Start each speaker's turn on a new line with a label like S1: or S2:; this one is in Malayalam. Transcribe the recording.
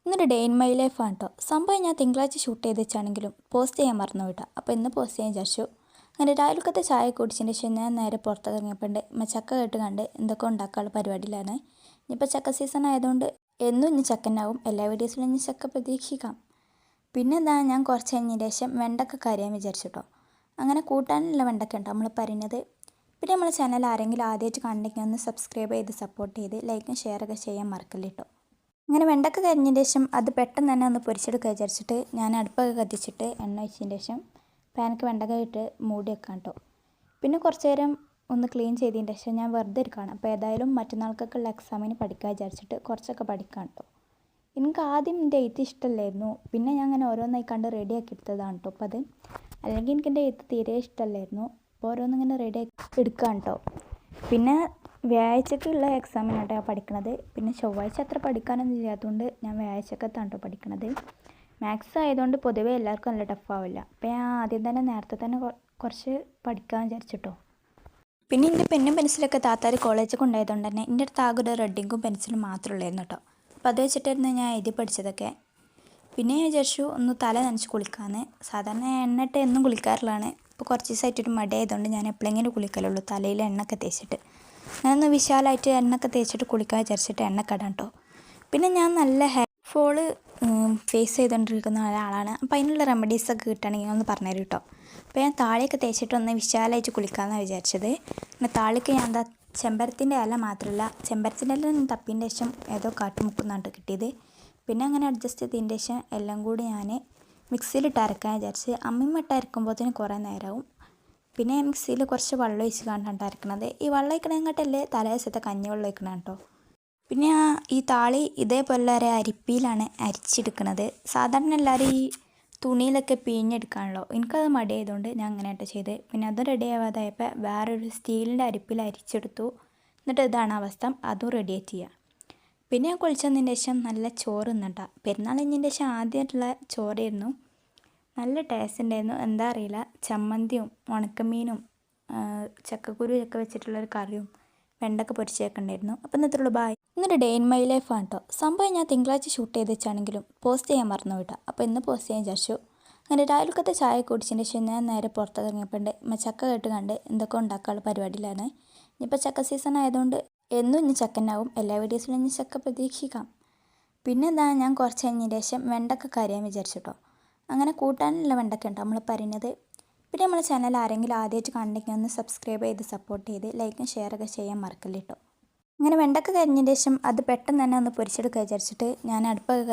S1: ഇന്നൊരു ഡേ ഇൻ മൈ ലൈഫ് ആണ് കേട്ടോ. സംഭവം ഞാൻ തിങ്കളാഴ്ച ഷൂട്ട് ചെയ്ത് വെച്ചാണെങ്കിലും പോസ്റ്റ് ചെയ്യാൻ മറന്നു പോയിട്ടാ. അപ്പോൾ ഇന്ന് പോസ്റ്റ് ചെയ്യാൻ വിചാരിച്ചു. അങ്ങനെ രാവിലത്തെ ചായ കുടിച്ചതിന് ശേഷം ഞാൻ നേരെ പുറത്തേക്ക് ഇറങ്ങിയപ്പോണ്ട് ചക്ക കേട്ട് കണ്ട് എന്തൊക്കെ ഉണ്ടാക്കാനുള്ള പരിപാടിയിലാണ്. ഇനിയിപ്പോൾ ചക്ക സീസൺ ആയതുകൊണ്ട് എന്നും ഇനി ചക്കനാവും. എല്ലാ വീഡിയോസിലും ഇനി ചക്ക പ്രതീക്ഷിക്കാം. പിന്നെ എന്താ ഞാൻ കുറച്ച് കഴിഞ്ഞതിന് ശേഷം വെണ്ടക്ക കറിയാൻ വിചാരിച്ചു കേട്ടോ. അങ്ങനെ കൂട്ടാനുള്ള വെണ്ടക്ക ഉണ്ട് നമ്മൾ പറയുന്നത്. പിന്നെ നമ്മളെ ചാനൽ ആരെങ്കിലും ആദ്യമായിട്ട് കണ്ടെങ്കിൽ ഒന്ന് സബ്സ്ക്രൈബ് ചെയ്ത് സപ്പോർട്ട് ചെയ്ത് ലൈക്കും ഷെയറൊക്കെ ചെയ്യാൻ മറക്കല്ല കേട്ടോ. അങ്ങനെ വെണ്ടക്ക കരിഞ്ഞതിന് ശേഷം അത് പെട്ടെന്ന് തന്നെ ഒന്ന് പൊരിച്ചെടുക്കുക വിചാരിച്ചിട്ട് ഞാൻ അടുപ്പൊക്കെ കത്തിച്ചിട്ട് എണ്ണ ഒഴിച്ചതിന് ശേഷം പാനക്ക് വെണ്ടക്ക ഇട്ട് മൂടി വെക്കാം കേട്ടോ. പിന്നെ കുറച്ച് നേരം ഒന്ന് ക്ലീൻ ചെയ്തതിന് ശേഷം ഞാൻ വെറുതെ ഇരിക്കുകയാണ്. അപ്പോൾ ഏതായാലും മറ്റന്നാൾക്കൊക്കെയുള്ള എക്സാമിന് പഠിക്കാൻ വിചാരിച്ചിട്ട് കുറച്ചൊക്കെ പഠിക്കാം കേട്ടോ. എനിക്ക് ആദ്യം എൻ്റെ എഴുത്ത് ഇഷ്ടമല്ലായിരുന്നു. പിന്നെ ഞാൻ അങ്ങനെ ഓരോന്നായി കണ്ട് റെഡിയാക്കി എടുത്തതാണ് കേട്ടോ. അപ്പോൾ അത് അല്ലെങ്കിൽ എനിക്ക് എൻ്റെ എഴുത്ത് തീരെ ഇഷ്ടമല്ലായിരുന്നു. അപ്പോൾ ഓരോന്നിങ്ങനെ റെഡിയാക്കി എടുക്കാം കേട്ടോ. പിന്നെ വ്യാഴാഴ്ചക്കുള്ള എക്സാമിനാട്ടോ പഠിക്കണത്. പിന്നെ ചൊവ്വാഴ്ച അത്ര പഠിക്കാനൊന്നും ഇല്ലാത്തതുകൊണ്ട് ഞാൻ വ്യാഴാഴ്ചക്കത്താണ് കേട്ടോ പഠിക്കണത്. മാത്സ് ആയതുകൊണ്ട് പൊതുവേ എല്ലാവർക്കും നല്ല ടഫാവില്ല. അപ്പോൾ ഞാൻ ആദ്യം തന്നെ നേരത്തെ തന്നെ കുറച്ച് പഠിക്കാൻ വിചാരിച്ചിട്ടോ. പിന്നെ എൻ്റെ പെന്നും പെൻസിലൊക്കെ താത്താർ കോളേജിൽ കൊണ്ടുപോയതുകൊണ്ട് തന്നെ എൻ്റെ അടുത്ത് ആകെ ഒരു റെഡിങ്ങും പെൻസിലും മാത്രമേ ഉള്ളായിരുന്നു കേട്ടോ. അപ്പോൾ അത് വെച്ചിട്ടായിരുന്നു ഞാൻ എഴുതി പഠിച്ചതൊക്കെ. പിന്നെ ഞാൻ വിചാരിച്ചു ഒന്ന് തല നനച്ച് കുളിക്കാമെന്ന്. സാധാരണ എണ്ണയിട്ട് എന്നും കുളിക്കാറുള്ളതാണ്. ഇപ്പോൾ കുറച്ച് ദിവസമായിട്ടൊരു മടിയായതുകൊണ്ട് ഞാൻ എപ്പോഴെങ്കിലും കുളിക്കലുള്ളൂ തലയിൽ എണ്ണയൊക്കെ തേച്ചിട്ട്. ഞാനൊന്ന് വിശാലമായിട്ട് എണ്ണയൊക്കെ തേച്ചിട്ട് കുളിക്കാൻ വിചാരിച്ചിട്ട് എണ്ണക്കടാം കേട്ടോ. പിന്നെ ഞാൻ നല്ല ഹെയർ ഫോള് ഫേസ് ചെയ്തുകൊണ്ടിരിക്കുന്ന ഒരാളാണ്. അപ്പോൾ അതിനുള്ള റെമഡീസൊക്കെ കിട്ടുകയാണെങ്കിൽ ഒന്ന് പറഞ്ഞുതരും കേട്ടോ. അപ്പോൾ ഞാൻ താളിയൊക്കെ തേച്ചിട്ട് ഒന്ന് വിശാലമായിട്ട് കുളിക്കാമെന്നാണ് വിചാരിച്ചത്. പിന്നെ താളിക്ക് ഞാൻ എന്താ ചെമ്പരത്തിൻ്റെ ഇല മാത്രമല്ല ചെമ്പരത്തിൻ്റെ ഇല തപ്പിൻ്റെ ശേഷം ഏതോ കാട്ടുമുക്കുന്നാണ് കിട്ടിയത്. പിന്നെ അങ്ങനെ അഡ്ജസ്റ്റ് ചെയ്തതിൻ്റെ ശേഷം എല്ലാം കൂടി ഞാൻ മിക്സിയിലിട്ട് അരക്കാൻ വിചാരിച്ച്. അമ്മിമ്മട്ട് അരക്കുമ്പോഴത്തേന് കുറേ നേരമാവും. പിന്നെ മിക്സിയിൽ കുറച്ച് വെള്ളം ഒഴിച്ച് കണ്ടാണ് അരക്കണത്. ഈ വെള്ളം ഒഴിക്കണേങ്ങാട്ടല്ലേ തലേ ദിവസത്തെ കഞ്ഞിവെള്ളം ഒഴിക്കണം കേട്ടോ. പിന്നെ ഈ താളി ഇതേപോലെ ഒരു അരിപ്പിയിലാണ് അരിച്ചെടുക്കുന്നത്. സാധാരണ എല്ലാവരും ഈ തുണിയിലൊക്കെ പിഴിഞ്ഞെടുക്കാണല്ലോ. എനിക്കത് മടിയായതുകൊണ്ട് ഞാൻ അങ്ങനെയായിട്ട് ചെയ്ത്. പിന്നെ അത് റെഡി ആവാതായപ്പോൾ വേറൊരു സ്റ്റീലിൻ്റെ അരിപ്പിൽ അരിച്ചെടുത്തു. എന്നിട്ട് ഇതാണ് അവസ്ഥ. അതും റെഡിയായിട്ട് ചെയ്യുക. പിന്നെ ഞാൻ കുളിച്ചതിന് ശേഷം നല്ല ചോറ് തിന്നട്ടാ. പെരുന്നാൾ കഴിഞ്ഞതിന് ശേഷം ആദ്യമായിട്ടുള്ള ചോറായിരുന്നു. നല്ല ടേസ്റ്റ് ഉണ്ടായിരുന്നു. എന്താ അറിയില്ല, ചമ്മന്തിയും ഉണക്കമീനും ചക്കക്കുരുവൊക്കെ വെച്ചിട്ടുള്ളൊരു കറിയും വെണ്ടക്ക പൊരിച്ചൊക്കെ ഉണ്ടായിരുന്നു. അപ്പോൾ ഇന്നത്തെ ബായ്. ഇന്നൊരു ഡേ ഇൻ മൈ ലൈഫ് ആണ് കേട്ടോ. സംഭവം ഞാൻ തിങ്കളാഴ്ച ഷൂട്ട് ചെയ്ത് വെച്ചാണെങ്കിലും പോസ്റ്റ് ചെയ്യാൻ മറന്നു പോയിട്ടാ. അപ്പോൾ ഇന്ന് പോസ്റ്റ് ചെയ്യാൻ വിചാരിച്ചു. അങ്ങനെ രാവിലത്തെ ചായ കുടിച്ചതിന് ശേഷം ഞാൻ നേരെ പുറത്തേക്ക് ഇറങ്ങിയപ്പോണ്ട് ചക്ക കേട്ട് കണ്ട് എന്തൊക്കെ ഉണ്ടാക്കാനുള്ള പരിപാടിയിലാണ്. ഇനിയിപ്പോൾ ചക്ക സീസൺ ആയതുകൊണ്ട് എന്നും ഇനി ചക്കനാവും. എല്ലാ വീഡിയോസിലും ഇനി ചക്ക പ്രതീക്ഷിക്കാം. പിന്നെ എന്താ ഞാൻ കുറച്ച് കഴിഞ്ഞതിന് ശേഷം വെണ്ടക്ക കറിയാൻ വിചാരിച്ചു കേട്ടോ. അങ്ങനെ കൂട്ടാനുള്ള വെണ്ടക്ക ഉണ്ട് നമ്മൾ പറയുന്നത്. പിന്നെ നമ്മളെ ചാനൽ ആരെങ്കിലും ആദ്യമായിട്ട് കണ്ടെങ്കിൽ ഒന്ന് സബ്സ്ക്രൈബ് ചെയ്ത് സപ്പോർട്ട് ചെയ്ത് ലൈക്കും ഷെയറൊക്കെ ചെയ്യാൻ മറക്കല്ല കേട്ടോ. അങ്ങനെ വെണ്ടക്ക കരിഞ്ഞതിന് ശേഷം അത് പെട്ടെന്ന് തന്നെ ഒന്ന് പൊരിച്ചെടുക്കുക വിചാരിച്ചിട്ട് ഞാൻ അടുപ്പൊക്കെ